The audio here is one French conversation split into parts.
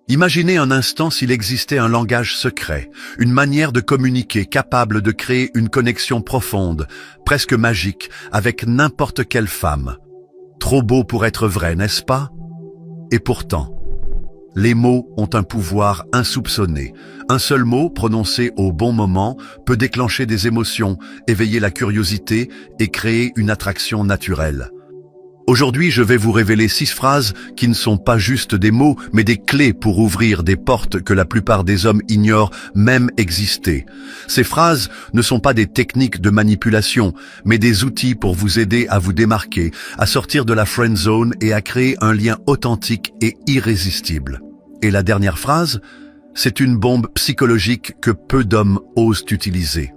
Imaginez un instant s'il existait un langage secret, une manière de communiquer capable de créer une connexion profonde, presque magique, avec n'importe quelle femme. Trop beau pour être vrai, n'est-ce pas? Et pourtant, les mots ont un pouvoir insoupçonné. Un seul mot, prononcé au bon moment, peut déclencher des émotions, éveiller la curiosité et créer une attraction naturelle. Aujourd'hui, je vais vous révéler 6 phrases qui ne sont pas juste des mots, mais des clés pour ouvrir des portes que la plupart des hommes ignorent même exister. Ces phrases ne sont pas des techniques de manipulation, mais des outils pour vous aider à vous démarquer, à sortir de la friend zone et à créer un lien authentique et irrésistible. Et la dernière phrase, c'est une bombe psychologique que peu d'hommes osent utiliser.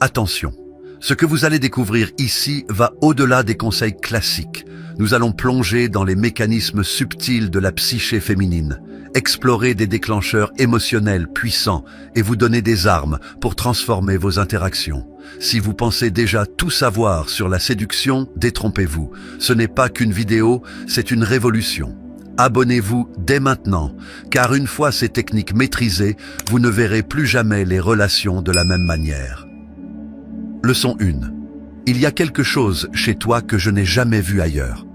Attention. Ce que vous allez découvrir ici va au-delà des conseils classiques. Nous allons plonger dans les mécanismes subtils de la psyché féminine, explorer des déclencheurs émotionnels puissants et vous donner des armes pour transformer vos interactions. Si vous pensez déjà tout savoir sur la séduction, détrompez-vous. Ce n'est pas qu'une vidéo, c'est une révolution. Abonnez-vous dès maintenant, car une fois ces techniques maîtrisées, vous ne verrez plus jamais les relations de la même manière. Leçon 1. Il y a quelque chose chez toi que je n'ai jamais vu ailleurs.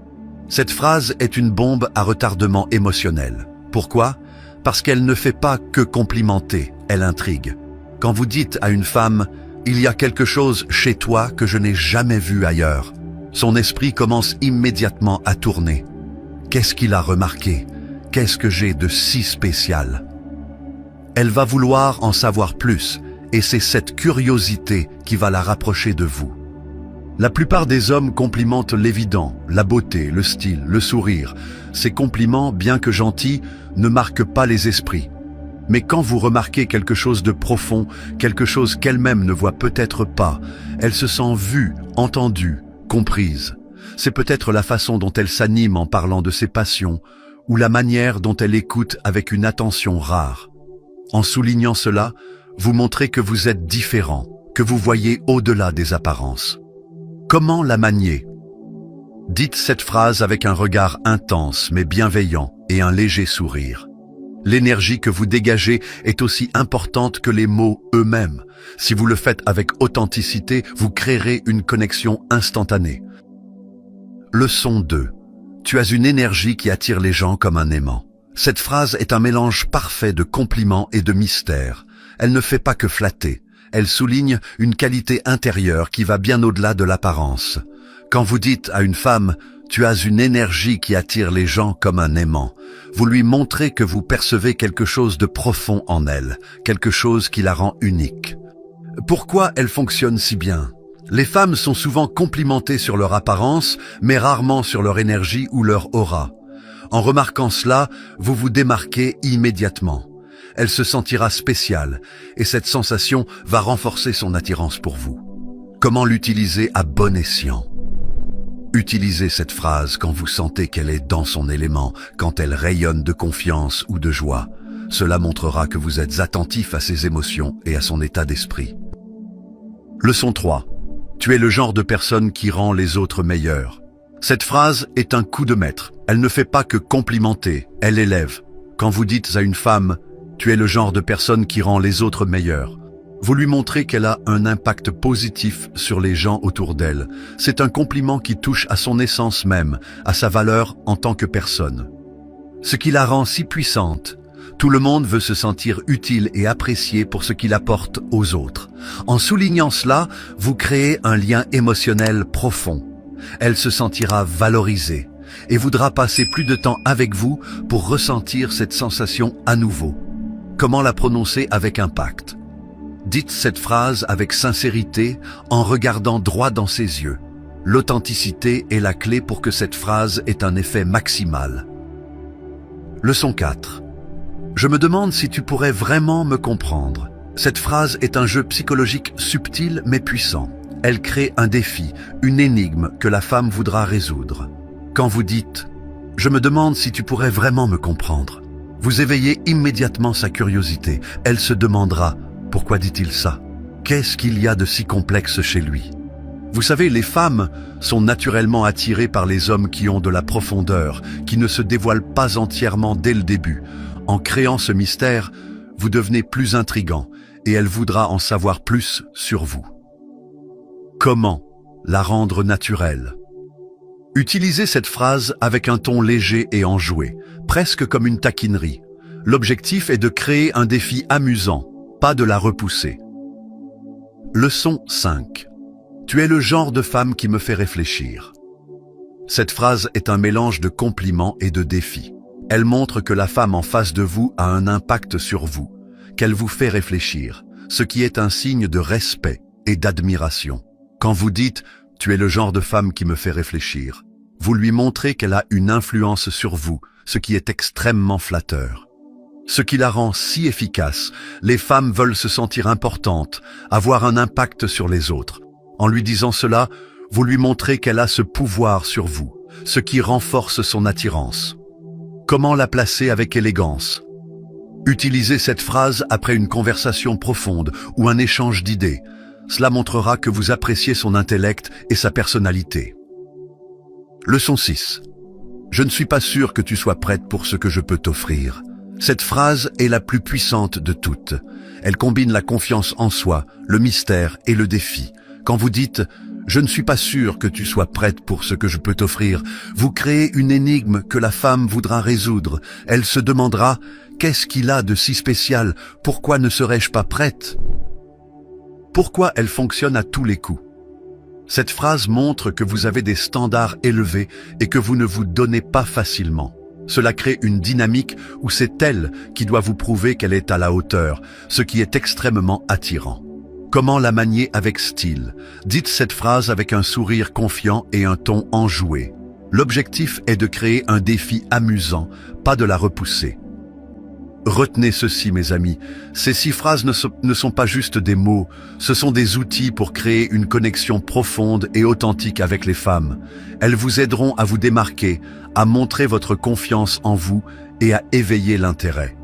Cette phrase est une bombe à retardement émotionnel. Pourquoi? Parce qu'elle ne fait pas que complimenter, elle intrigue. Quand vous dites à une femme « Il y a quelque chose chez toi que je n'ai jamais vu ailleurs », son esprit commence immédiatement à tourner. Qu'est-ce qu'il a remarqué? Qu'est-ce que j'ai de si spécial? Elle va vouloir en savoir plus. Et c'est cette curiosité qui va la rapprocher de vous. La plupart des hommes complimentent l'évident, la beauté, le style, le sourire. Ces compliments, bien que gentils, ne marquent pas les esprits. Mais quand vous remarquez quelque chose de profond, quelque chose qu'elle-même ne voit peut-être pas, elle se sent vue, entendue, comprise. C'est peut-être la façon dont elle s'anime en parlant de ses passions, ou la manière dont elle écoute avec une attention rare. En soulignant cela, vous montrez que vous êtes différent, que vous voyez au-delà des apparences. Comment la manier? Dites cette phrase avec un regard intense mais bienveillant et un léger sourire. L'énergie que vous dégagez est aussi importante que les mots eux-mêmes. Si vous le faites avec authenticité, vous créerez une connexion instantanée. Leçon 2. Tu as une énergie qui attire les gens comme un aimant. Cette phrase est un mélange parfait de compliments et de mystère. Elle ne fait pas que flatter, elle souligne une qualité intérieure qui va bien au-delà de l'apparence. Quand vous dites à une femme « tu as une énergie qui attire les gens comme un aimant », vous lui montrez que vous percevez quelque chose de profond en elle, quelque chose qui la rend unique. Pourquoi elle fonctionne si bien? Les femmes sont souvent complimentées sur leur apparence, mais rarement sur leur énergie ou leur aura. En remarquant cela, vous vous démarquez immédiatement. Elle se sentira spéciale et cette sensation va renforcer son attirance pour vous. Comment l'utiliser à bon escient? Utilisez cette phrase quand vous sentez qu'elle est dans son élément, quand elle rayonne de confiance ou de joie. Cela montrera que vous êtes attentif à ses émotions et à son état d'esprit. Leçon 3. Tu es le genre de personne qui rend les autres meilleurs. Cette phrase est un coup de maître. Elle ne fait pas que complimenter, elle élève. Quand vous dites à une femme « Tu es le genre de personne qui rend les autres meilleurs », vous lui montrez qu'elle a un impact positif sur les gens autour d'elle. C'est un compliment qui touche à son essence même, à sa valeur en tant que personne. Ce qui la rend si puissante. Tout le monde veut se sentir utile et apprécié pour ce qu'il apporte aux autres. En soulignant cela, vous créez un lien émotionnel profond. Elle se sentira valorisée et voudra passer plus de temps avec vous pour ressentir cette sensation à nouveau. Comment la prononcer avec impact? Dites cette phrase avec sincérité en regardant droit dans ses yeux. L'authenticité est la clé pour que cette phrase ait un effet maximal. Leçon 4. Je me demande si tu pourrais vraiment me comprendre. Cette phrase est un jeu psychologique subtil mais puissant. Elle crée un défi, une énigme que la femme voudra résoudre. Quand vous dites « Je me demande si tu pourrais vraiment me comprendre », vous éveillez immédiatement sa curiosité. Elle se demandera « Pourquoi dit-il ça? Qu'est-ce qu'il y a de si complexe chez lui ?» Vous savez, les femmes sont naturellement attirées par les hommes qui ont de la profondeur, qui ne se dévoilent pas entièrement dès le début. En créant ce mystère, vous devenez plus intrigant et elle voudra en savoir plus sur vous. Comment la rendre naturelle? Utilisez cette phrase avec un ton léger et enjoué, presque comme une taquinerie. L'objectif est de créer un défi amusant, pas de la repousser. Leçon 5. Tu es le genre de femme qui me fait réfléchir. Cette phrase est un mélange de compliments et de défis. Elle montre que la femme en face de vous a un impact sur vous, qu'elle vous fait réfléchir, ce qui est un signe de respect et d'admiration. Quand vous dites « tu es le genre de femme qui me fait réfléchir », vous lui montrez qu'elle a une influence sur vous, ce qui est extrêmement flatteur. Ce qui la rend si efficace, les femmes veulent se sentir importantes, avoir un impact sur les autres. En lui disant cela, vous lui montrez qu'elle a ce pouvoir sur vous, ce qui renforce son attirance. Comment la placer avec élégance? Utilisez cette phrase après une conversation profonde ou un échange d'idées. Cela montrera que vous appréciez son intellect et sa personnalité. Leçon 6. Je ne suis pas sûr que tu sois prête pour ce que je peux t'offrir. Cette phrase est la plus puissante de toutes. Elle combine la confiance en soi, le mystère et le défi. Quand vous dites « je ne suis pas sûr que tu sois prête pour ce que je peux t'offrir », vous créez une énigme que la femme voudra résoudre. Elle se demandera « qu'est-ce qu'il a de si spécial? Pourquoi ne serais-je pas prête ?» Pourquoi elle fonctionne à tous les coups? Cette phrase montre que vous avez des standards élevés et que vous ne vous donnez pas facilement. Cela crée une dynamique où c'est elle qui doit vous prouver qu'elle est à la hauteur, ce qui est extrêmement attirant. Comment la manier avec style? Dites cette phrase avec un sourire confiant et un ton enjoué. L'objectif est de créer un défi amusant, pas de la repousser. Retenez ceci, mes amis, ces 6 phrases ne sont pas juste des mots, ce sont des outils pour créer une connexion profonde et authentique avec les femmes. Elles vous aideront à vous démarquer, à montrer votre confiance en vous et à éveiller l'intérêt.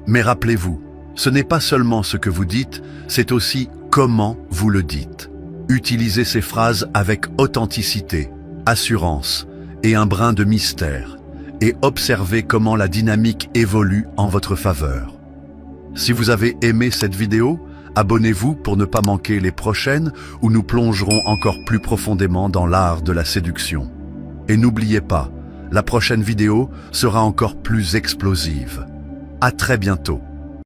Mais rappelez-vous, ce n'est pas seulement ce que vous dites, c'est aussi comment vous le dites. Utilisez ces phrases avec authenticité, assurance et un brin de mystère, et observez comment la dynamique évolue en votre faveur. Si vous avez aimé cette vidéo, abonnez-vous pour ne pas manquer les prochaines où nous plongerons encore plus profondément dans l'art de la séduction. Et n'oubliez pas, la prochaine vidéo sera encore plus explosive. À très bientôt.